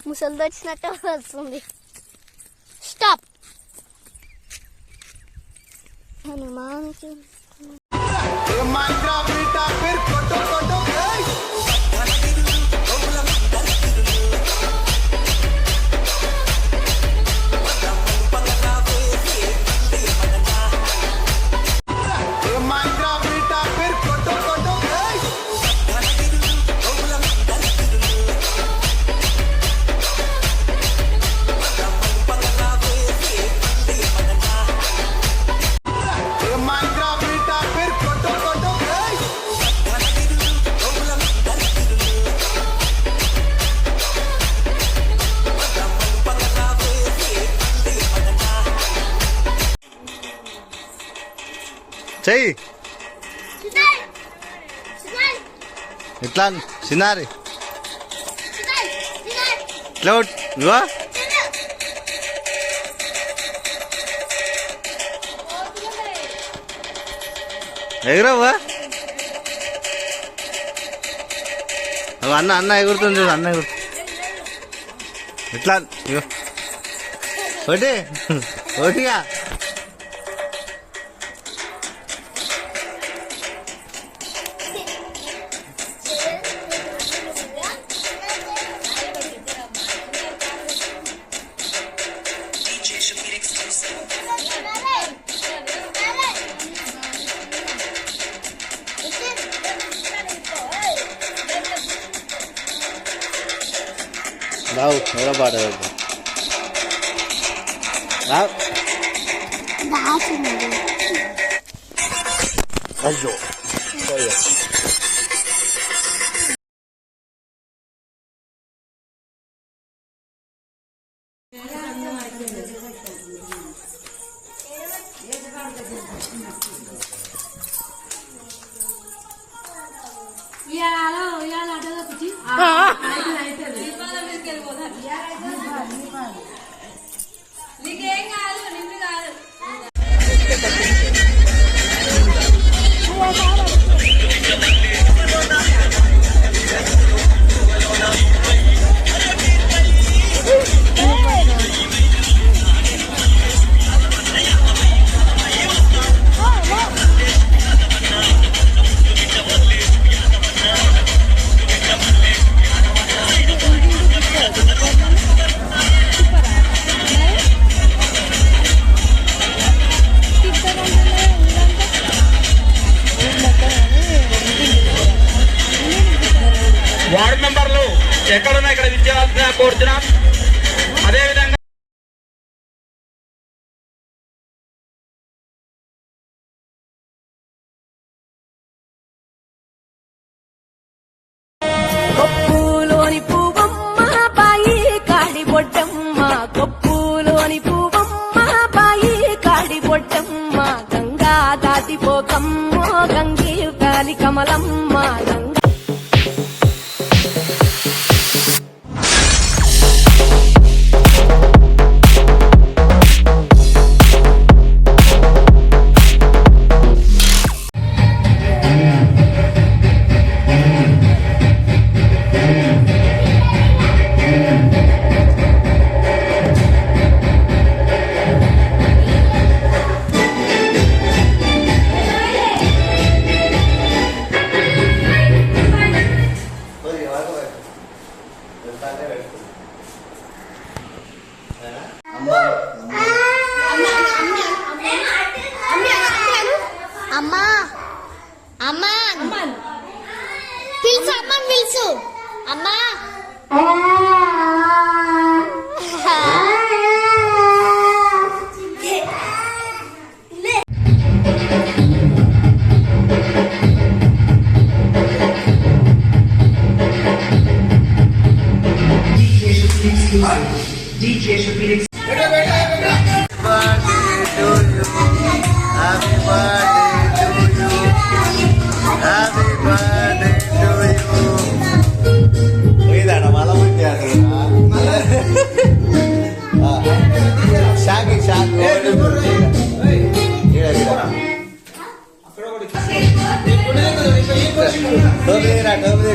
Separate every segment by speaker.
Speaker 1: ముసలిది వచ్చినట్టు వస్తుంది. స్టాప్. హనుమాన్కి
Speaker 2: చెయ్యి ఇట్లా చిన్నారి ఇట్లా నువ్వా ఎగురవ్వా అన్న ఎగురుతుంది చూడు. అన్న ఎగురు ఇట్లా ఒకటి ఒకటిగా రావు ఎవరో పాట రావు అయ్యో
Speaker 3: వార్డు మెంబర్లు ఎక్కడున్నా ఇక్కడ విద్యార్థులుగా కోరుతున్నాం. అదేవిధంగా
Speaker 4: కొప్పులోని పువ్వమ్మ బాయి కాడి బొడ్డమ్మ, కొప్పులోని పువ్వమ్మ బాయి కాడి బొడ్డమ్మ, గంగా దాటిపోకమ్మ గంగి కాలి కమలమ్మ గంగా.
Speaker 1: అమ్మా అమ్మా పిలుసు, అమ్మని పిలుసు. అమ్మా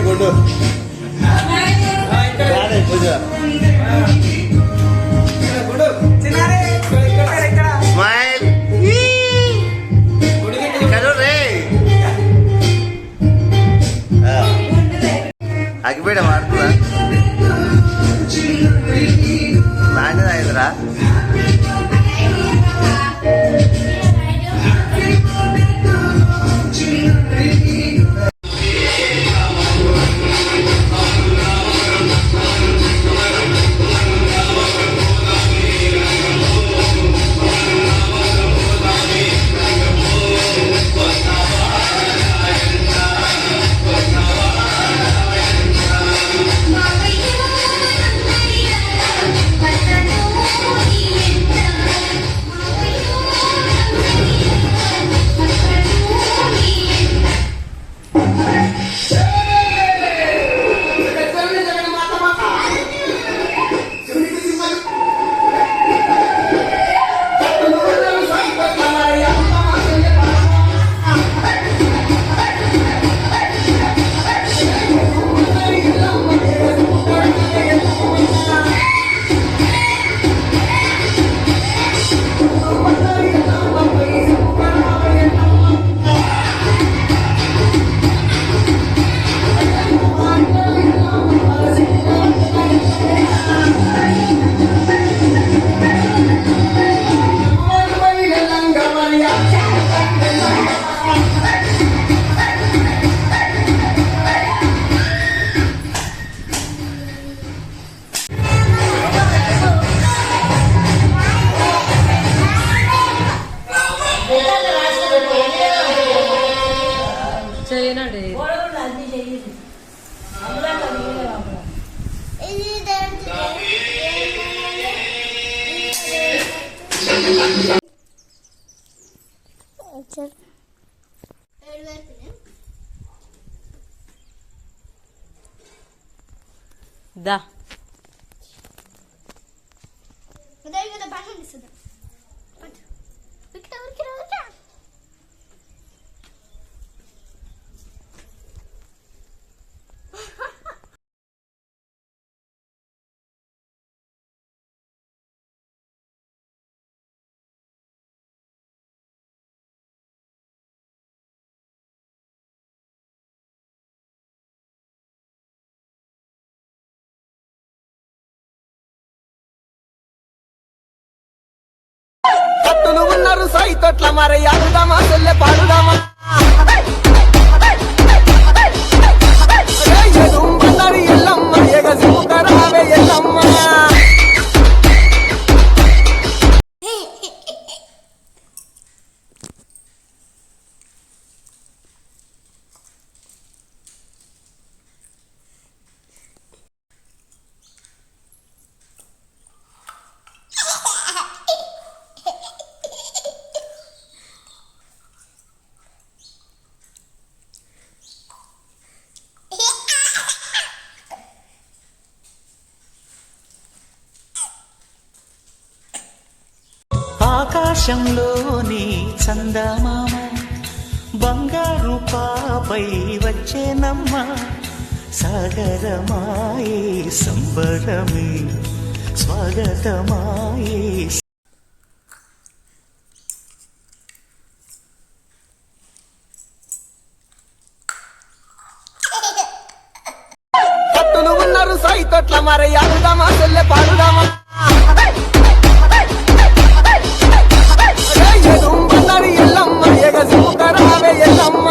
Speaker 2: గుడ్డు పూజ స్మైల్ అగ్గిపేట వాడుతుందా నాణ్యత అయిందిరా
Speaker 5: దా
Speaker 6: కట్టులు ఉన్నారు సైతొట్ల మరి ఆడుదామా చెల్లె పాడుదామా ఎదుంబన్నారు ఎల్లమ్మ ఎగసిముకరావే ఎల్లమ్మ
Speaker 7: ఆకాశంలోని చందమామ బంగారు పాపై వచ్చేనమ్మ సాగరమాయే సంబరమే స్వాగతమాయే
Speaker 6: కట్టులు ఉన్నారు సైతొట్ల మరి ఆడుదామా చెల్లె పాడుదామా ఎదుంబన్నారు ఎల్లమ్మ ఎగసిముకరావే ఎల్లమ్మ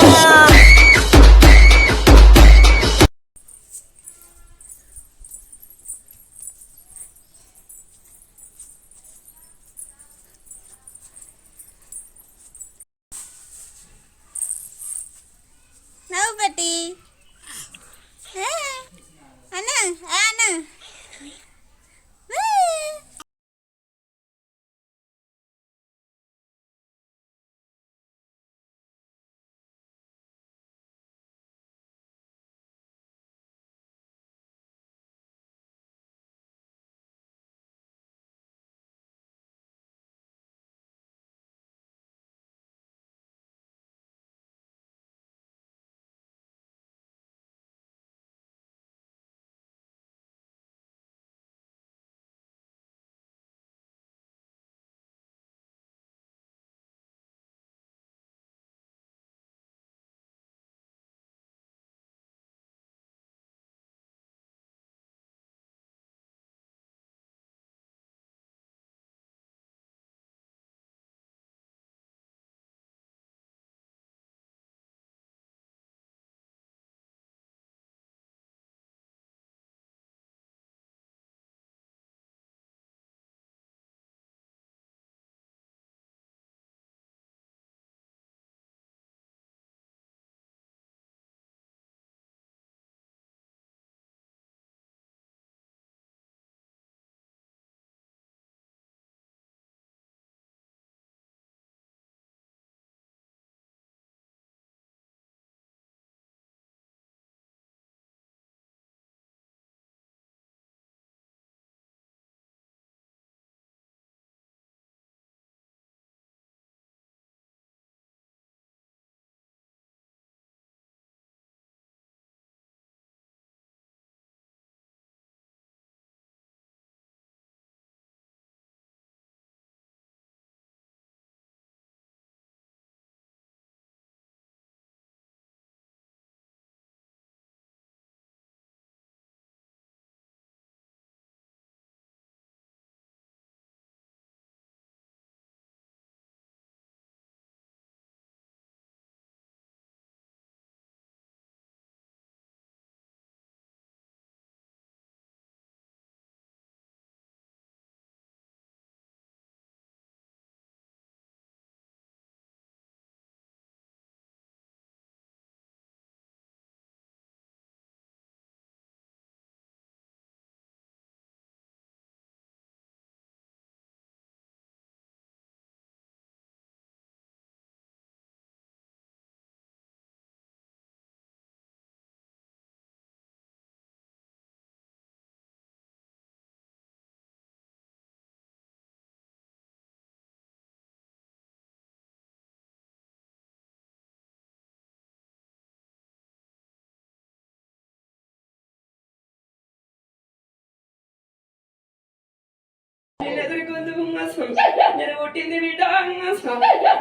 Speaker 5: పుట్టింది బిడ్డ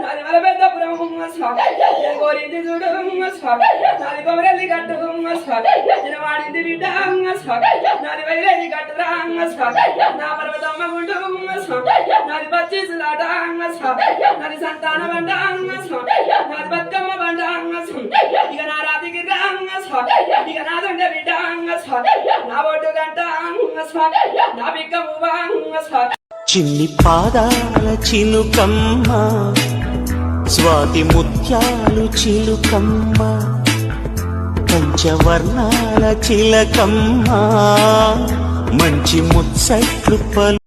Speaker 5: నాది వల పెద్దపురం నేను కోరింది చూడు నాది కొమరెల్లి కట్టు నేను వాడింది బిడ్డ నాది వైరేది కట్టురా నా పర్వతమ్మ గుండు నాది పచ్చిసులాట నాది సంతాన బండ నాది బతుకమ్మ బండ ఇక నా రాతికి ఇక నా దొండ బిడ్డ నా ఒడ్డు గంట నా బిక్కమ్మ
Speaker 7: చిన్ని పాదాల చిలుకమ్మ స్వాతి ముత్యాలు చిలుకమ్మ పంచవర్ణాల చిలకమ్మ మంచి ముచ్చట్లు పలు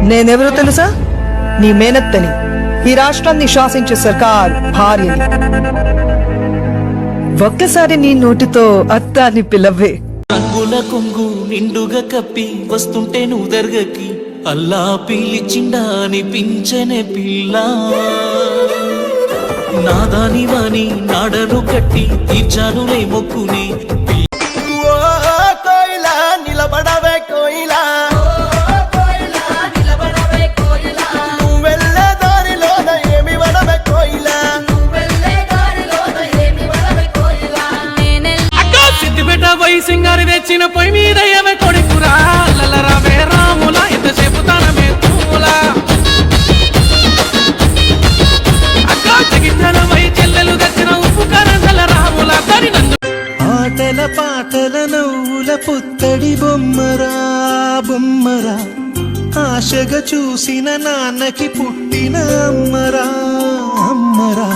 Speaker 8: నేనెవరో తెలుసా? నీ మేనత్తని, ఈ రాష్ట్రాన్ని శాసించే సర్కార్ భార్యని. ఒక్కసారి నీ నోటితో అత్తాన్ని పిలవే.
Speaker 7: రంగుల కొంగు నిండుగా కప్పి వస్తుంటే నువ్వు దర్గకి అల్లా పిలిచిండా అనిపించనే పిల్ల. నాదాని వాణి నాడను కట్టి తీర్చానులే మొక్కుని.
Speaker 6: నిలబడవే కోయిలా
Speaker 9: సింగారి తెచ్చిన పొయ్యి మీద ఏమే కొడుకురా లలరావే రాములా ఎంతసేపు తనమే తూలా అక్క చిగిద్దనమై చెల్లెలు తెచ్చిన ఉప్పు కరంగల రాములా తరి నందు.
Speaker 7: ఆటల పాటల నవ్వుల పుత్తడి బొమ్మరా బొమ్మరా ఆశగా చూసిన నాన్నకి పుట్టిన అమ్మరా అమ్మరా.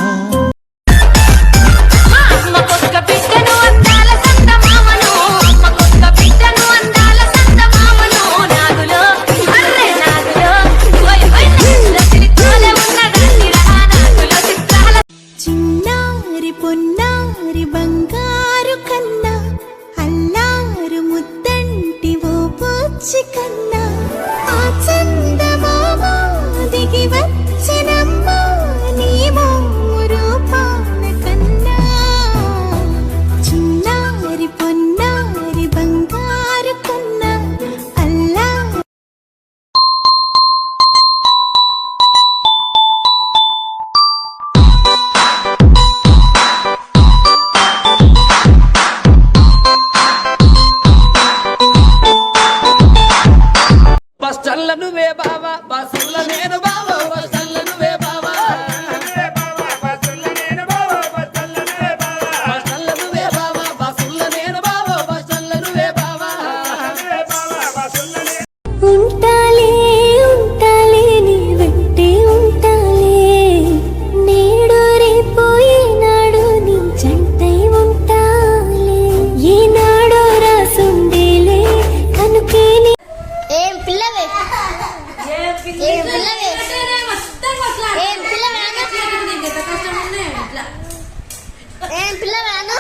Speaker 1: ఏం పిల్లవే? ఏం పిల్లవేను? ఏం పిల్లవేను?